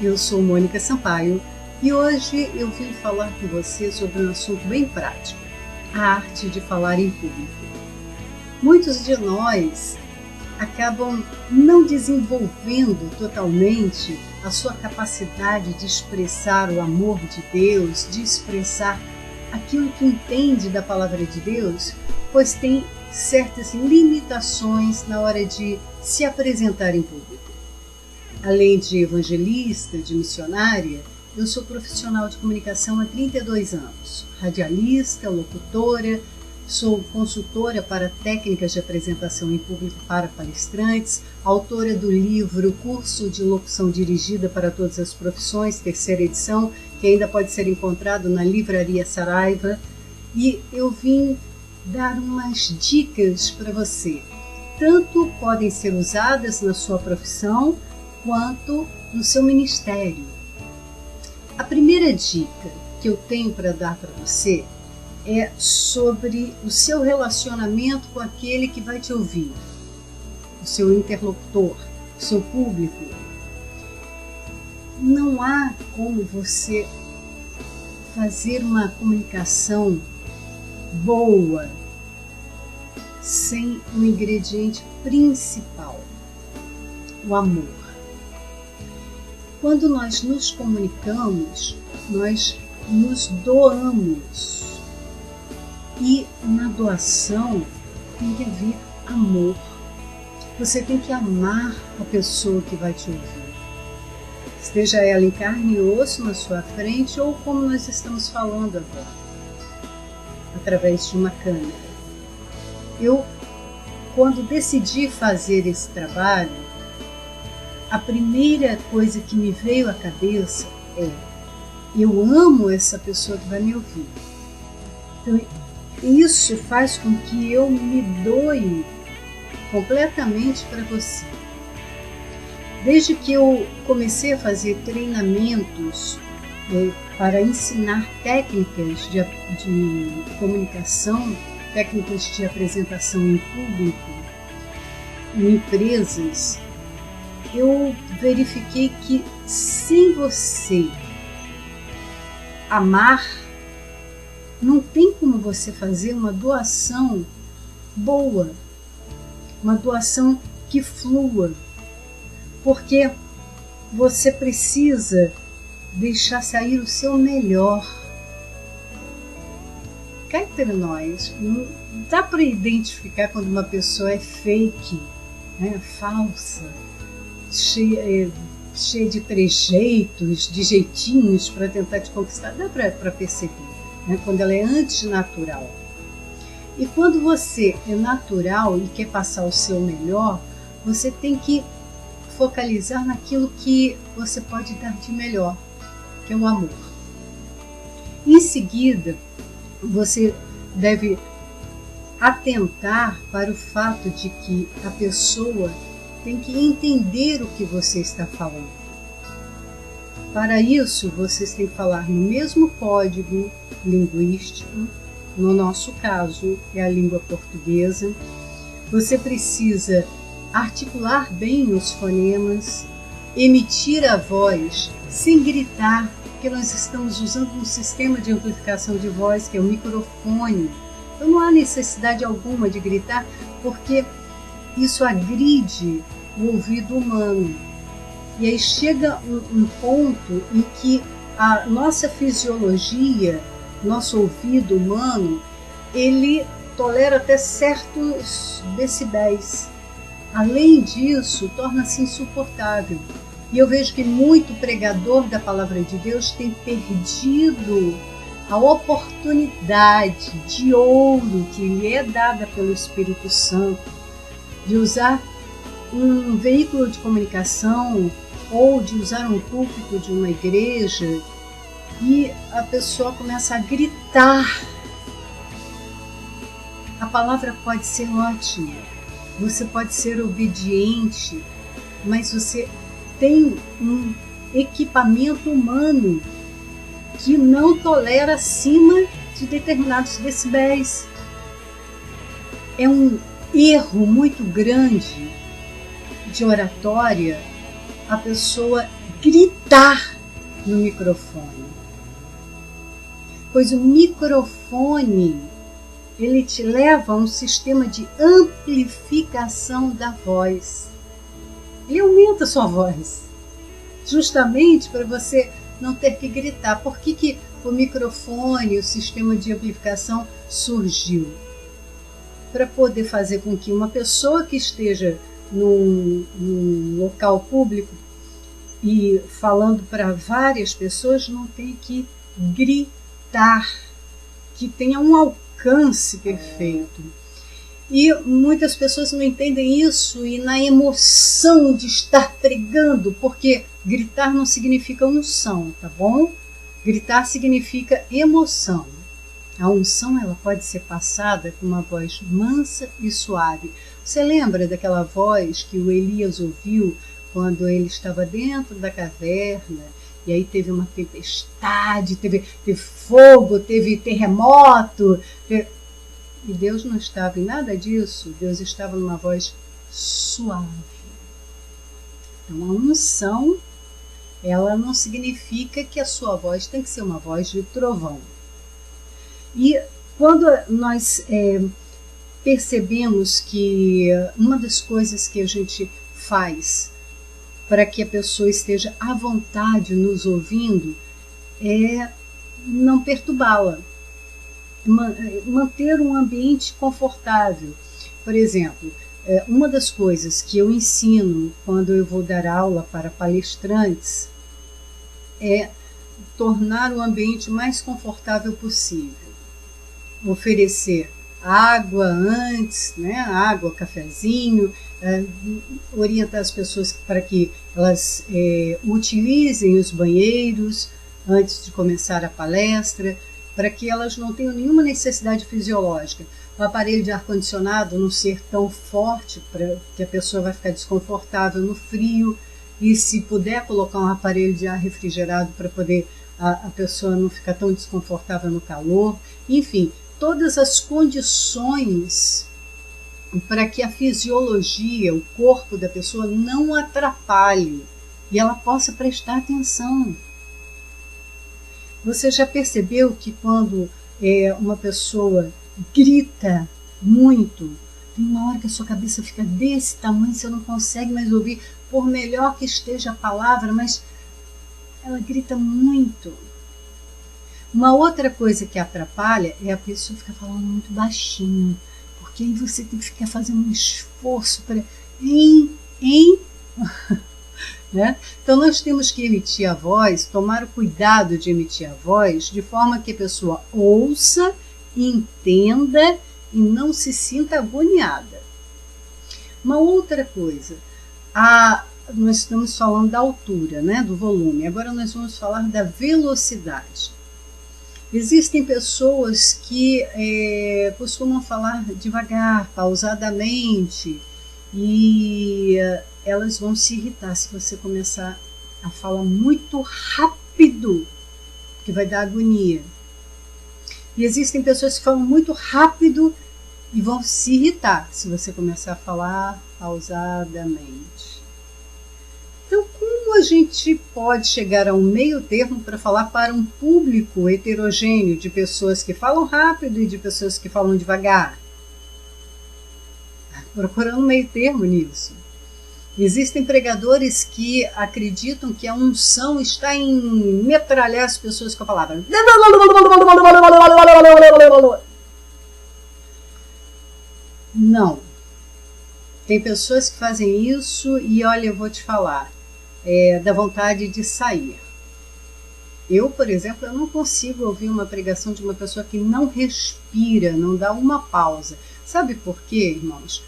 eu sou Mônica Sampaio e hoje eu vim falar com você sobre um assunto bem prático, a arte de falar em público. Muitos de nós acabam não desenvolvendo totalmente a sua capacidade de expressar o amor de Deus, de expressar aquilo que entende da palavra de Deus, pois tem certas limitações na hora de se apresentar em público. Além de evangelista, de missionária, eu sou profissional de comunicação há 32 anos, radialista, locutora, sou consultora para técnicas de apresentação em público para palestrantes, autora do livro Curso de Locução Dirigida para Todas as Profissões, 3ª edição, que ainda pode ser encontrado na Livraria Saraiva, e eu vim dar umas dicas para você. Tanto podem ser usadas na sua profissão, quanto no seu ministério. A primeira dica que eu tenho para dar para você é sobre o seu relacionamento com aquele que vai te ouvir, o seu interlocutor, o seu público. Não há como você fazer uma comunicação boa sem um ingrediente principal, o amor. Quando nós nos comunicamos, nós nos doamos. E na doação tem que haver amor. Você tem que amar a pessoa que vai te ouvir. Seja ela em carne e osso na sua frente ou como nós estamos falando agora, através de uma câmera. Eu, quando decidi fazer esse trabalho, a primeira coisa que me veio à cabeça é: eu amo essa pessoa que vai me ouvir. Então, isso faz com que eu me doe completamente para você. Desde que eu comecei a fazer treinamentos para ensinar técnicas de comunicação, técnicas de apresentação em público, em empresas, eu verifiquei que sem você amar, não tem como você fazer uma doação boa, uma doação que flua, porque você precisa deixar sair o seu melhor. Cá entre nós, não dá para identificar quando uma pessoa é fake, né, falsa, cheia de trejeitos, de jeitinhos para tentar te conquistar. Dá para perceber, né, quando ela é antinatural. E quando você é natural e quer passar o seu melhor, você tem que focalizar naquilo que você pode dar de melhor, que é o amor. Em seguida, você deve atentar para o fato de que a pessoa tem que entender o que você está falando. Para isso, vocês têm que falar no mesmo código linguístico. No nosso caso, é a língua portuguesa. Você precisa articular bem os fonemas, emitir a voz sem gritar, porque nós estamos usando um sistema de amplificação de voz, que é o microfone. Então não há necessidade alguma de gritar, porque isso agride o ouvido humano. E aí chega um ponto em que a nossa fisiologia, nosso ouvido humano, ele tolera até certos decibéis. Além disso, torna-se insuportável. E eu vejo que muito pregador da palavra de Deus tem perdido a oportunidade de ouro que lhe é dada pelo Espírito Santo de usar um veículo de comunicação ou de usar um púlpito de uma igreja e a pessoa começa a gritar. A palavra pode ser ótima, você pode ser obediente, mas você tem um equipamento humano que não tolera acima de determinados decibéis. É um erro muito grande de oratória a pessoa gritar no microfone. Pois o microfone, ele te leva a um sistema de amplificação da voz. Ele aumenta a sua voz, justamente para você não ter que gritar. Por que o microfone, o sistema de amplificação surgiu? Para poder fazer com que uma pessoa que esteja num local público e falando para várias pessoas não tenha que gritar, que tenha um alcance perfeito. E muitas pessoas não entendem isso, e na emoção de estar pregando, porque gritar não significa unção, tá bom? Gritar significa emoção. A unção, ela pode ser passada com uma voz mansa e suave. Você lembra daquela voz que o Elias ouviu quando ele estava dentro da caverna? E aí teve uma tempestade, teve fogo, teve terremoto. E Deus não estava em nada disso. Deus estava numa voz suave. Então a unção, ela não significa que a sua voz tem que ser uma voz de trovão. E quando nós percebemos que uma das coisas que a gente faz para que a pessoa esteja à vontade nos ouvindo é não perturbá-la, manter um ambiente confortável. Por exemplo, uma das coisas que eu ensino quando eu vou dar aula para palestrantes é tornar o ambiente mais confortável possível. Oferecer água antes, né? Água, cafezinho, orientar as pessoas para que elas utilizem os banheiros antes de começar a palestra, para que elas não tenham nenhuma necessidade fisiológica. O aparelho de ar-condicionado não ser tão forte para que a pessoa vai ficar desconfortável no frio, e se puder colocar um aparelho de ar refrigerado para poder a pessoa não ficar tão desconfortável no calor. Enfim, todas as condições para que a fisiologia, o corpo da pessoa não atrapalhe e ela possa prestar atenção. Você já percebeu que quando uma pessoa grita muito, tem uma hora que a sua cabeça fica desse tamanho, você não consegue mais ouvir, por melhor que esteja a palavra, mas ela grita muito. Uma outra coisa que atrapalha é a pessoa ficar falando muito baixinho, porque aí você tem que ficar fazendo um esforço para né? Então nós temos que emitir a voz, tomar o cuidado de emitir a voz de forma que a pessoa ouça, entenda e não se sinta agoniada. Uma outra coisa, nós estamos falando da altura, né, do volume, agora nós vamos falar da velocidade. Existem pessoas que costumam falar devagar, pausadamente, e elas vão se irritar se você começar a falar muito rápido, que vai dar agonia. E existem pessoas que falam muito rápido e vão se irritar se você começar a falar pausadamente. Então, como a gente pode chegar a um meio termo para falar para um público heterogêneo de pessoas que falam rápido e de pessoas que falam devagar? Procurando um meio termo nisso. Existem pregadores que acreditam que a unção está em metralhar as pessoas com a palavra. Não. Tem pessoas que fazem isso e, olha, eu vou te falar, dá vontade de sair. Eu, por exemplo, eu não consigo ouvir uma pregação de uma pessoa que não respira, não dá uma pausa. Sabe por quê, irmãos?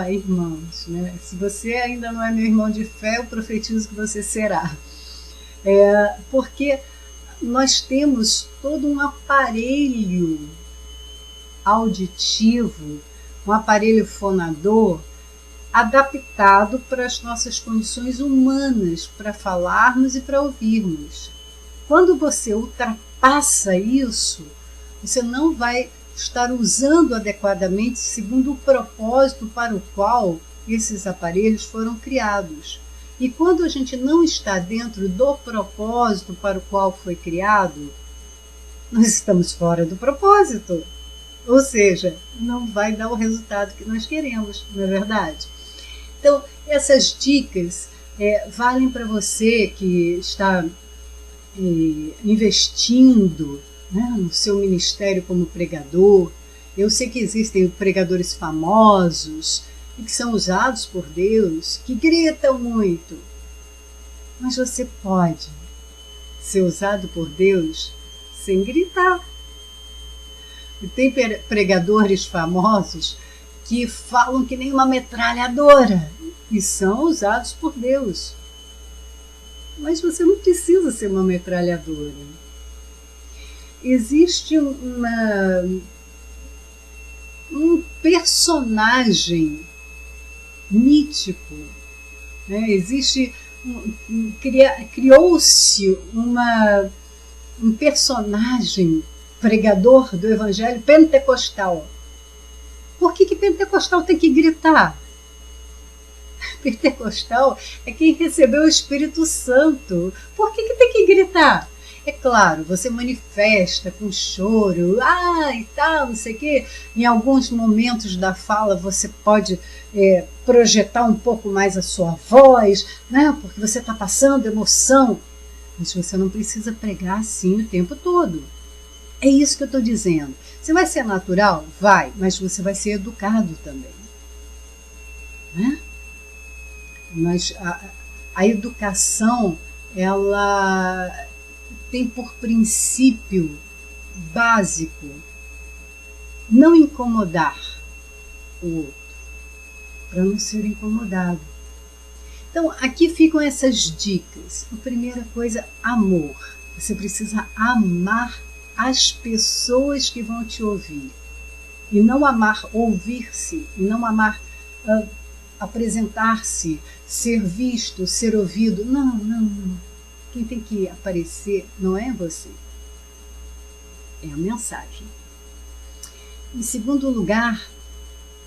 Irmãos, né? Se você ainda não é meu irmão de fé, eu profetizo que você será. Porque nós temos todo um aparelho auditivo, um aparelho fonador adaptado para as nossas condições humanas, para falarmos e para ouvirmos. Quando você ultrapassa isso, você não vai estar usando adequadamente segundo o propósito para o qual esses aparelhos foram criados. E quando a gente não está dentro do propósito para o qual foi criado, nós estamos fora do propósito. Ou seja, não vai dar o resultado que nós queremos, não é verdade? Então, essas dicas valem para você que está investindo, né, no seu ministério como pregador. Eu sei que existem pregadores famosos e que são usados por Deus, que gritam muito. Mas você pode ser usado por Deus sem gritar. E tem pregadores famosos que falam que nem uma metralhadora e são usados por Deus. Mas você não precisa ser uma metralhadora. Existe um personagem mítico, né? Criou-se um personagem pregador do evangelho pentecostal. Por que pentecostal tem que gritar? Pentecostal é quem recebeu o Espírito Santo. Por que tem que gritar? É claro, você manifesta com choro, e tal, não sei o quê. Em alguns momentos da fala você pode projetar um pouco mais a sua voz, né? Porque você está passando emoção. Mas você não precisa pregar assim o tempo todo. É isso que eu estou dizendo. Você vai ser natural? Vai, mas você vai ser educado também. Né? Mas a educação, ela tem por princípio básico não incomodar o outro, para não ser incomodado. Então, aqui ficam essas dicas. A primeira coisa, amor. Você precisa amar as pessoas que vão te ouvir. E não amar ouvir-se, e não amar apresentar-se, ser visto, ser ouvido. Não. Quem tem que aparecer não é você. É a mensagem. Em segundo lugar,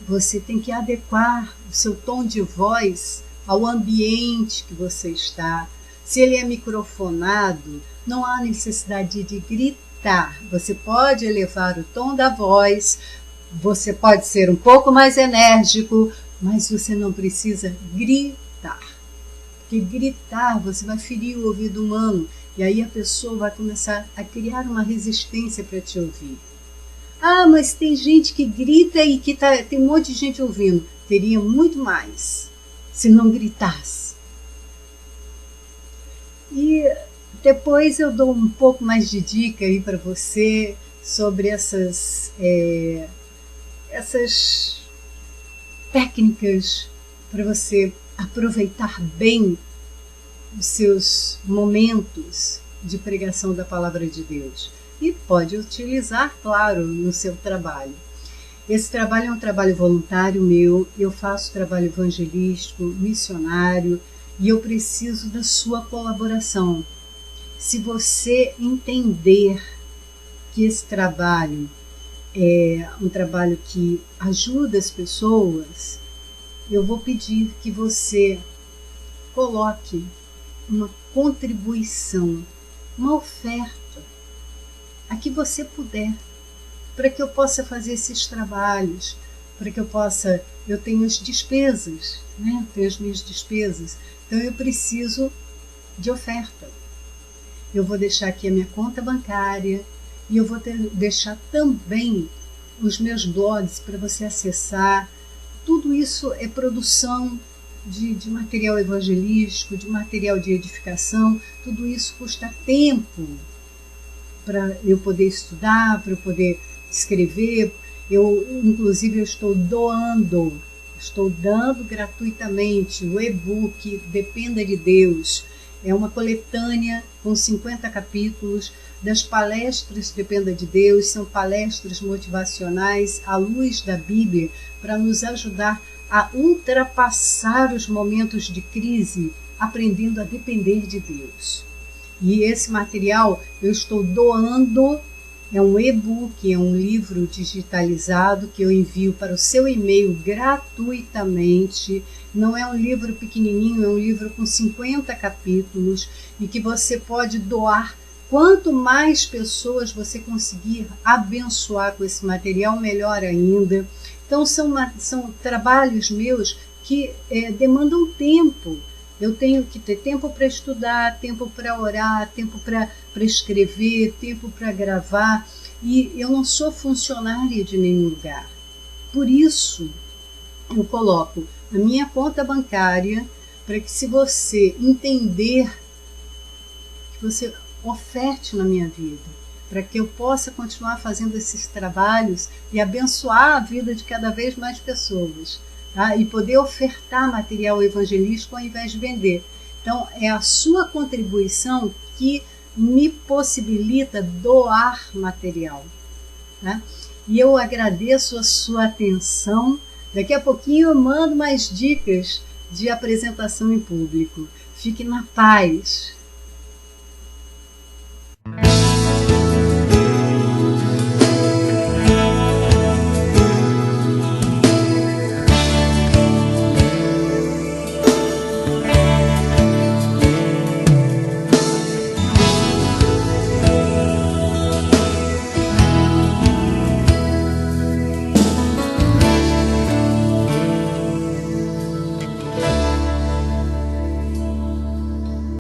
você tem que adequar o seu tom de voz ao ambiente que você está. Se ele é microfonado, não há necessidade de gritar. Você pode elevar o tom da voz, você pode ser um pouco mais enérgico, mas você não precisa gritar. Porque gritar, você vai ferir o ouvido humano e aí a pessoa vai começar a criar uma resistência para te ouvir. Mas tem gente que grita e que tem um monte de gente ouvindo. Teria muito mais se não gritasse. E depois eu dou um pouco mais de dica aí para você sobre essas técnicas para você aproveitar bem os seus momentos de pregação da palavra de Deus. E pode utilizar, claro, no seu trabalho. Esse trabalho é um trabalho voluntário meu, eu faço trabalho evangelístico, missionário, e eu preciso da sua colaboração. Se você entender que esse trabalho é um trabalho que ajuda as pessoas, eu vou pedir que você coloque uma contribuição, uma oferta, a que você puder, para que eu possa fazer esses trabalhos, para que eu tenho as despesas, né? Tenho as minhas despesas, então eu preciso de oferta. Eu vou deixar aqui a minha conta bancária e eu vou deixar também os meus blogs para você acessar. Tudo isso é produção de material evangelístico, de material de edificação. Tudo isso custa tempo para eu poder estudar, para eu poder escrever. Inclusive, eu estou dando gratuitamente o e-book Dependa de Deus. É uma coletânea com 50 capítulos das palestras Dependa de Deus. São palestras motivacionais à luz da Bíblia para nos ajudar a ultrapassar os momentos de crise, aprendendo a depender de Deus. E esse material eu estou doando É um e-book, é um livro digitalizado que eu envio para o seu e-mail gratuitamente. Não é um livro pequenininho, é um livro com 50 capítulos e que você pode doar. Quanto mais pessoas você conseguir abençoar com esse material, melhor ainda. Então são trabalhos meus que demandam tempo. Eu tenho que ter tempo para estudar, tempo para orar, tempo para escrever, tempo para gravar. E eu não sou funcionária de nenhum lugar. Por isso, eu coloco a minha conta bancária para que, se você entender, que você oferte na minha vida, para que eu possa continuar fazendo esses trabalhos e abençoar a vida de cada vez mais pessoas. Tá? E poder ofertar material evangelístico ao invés de vender. Então, é a sua contribuição que me possibilita doar material. Tá? E eu agradeço a sua atenção. Daqui a pouquinho eu mando mais dicas de apresentação em público. Fique na paz.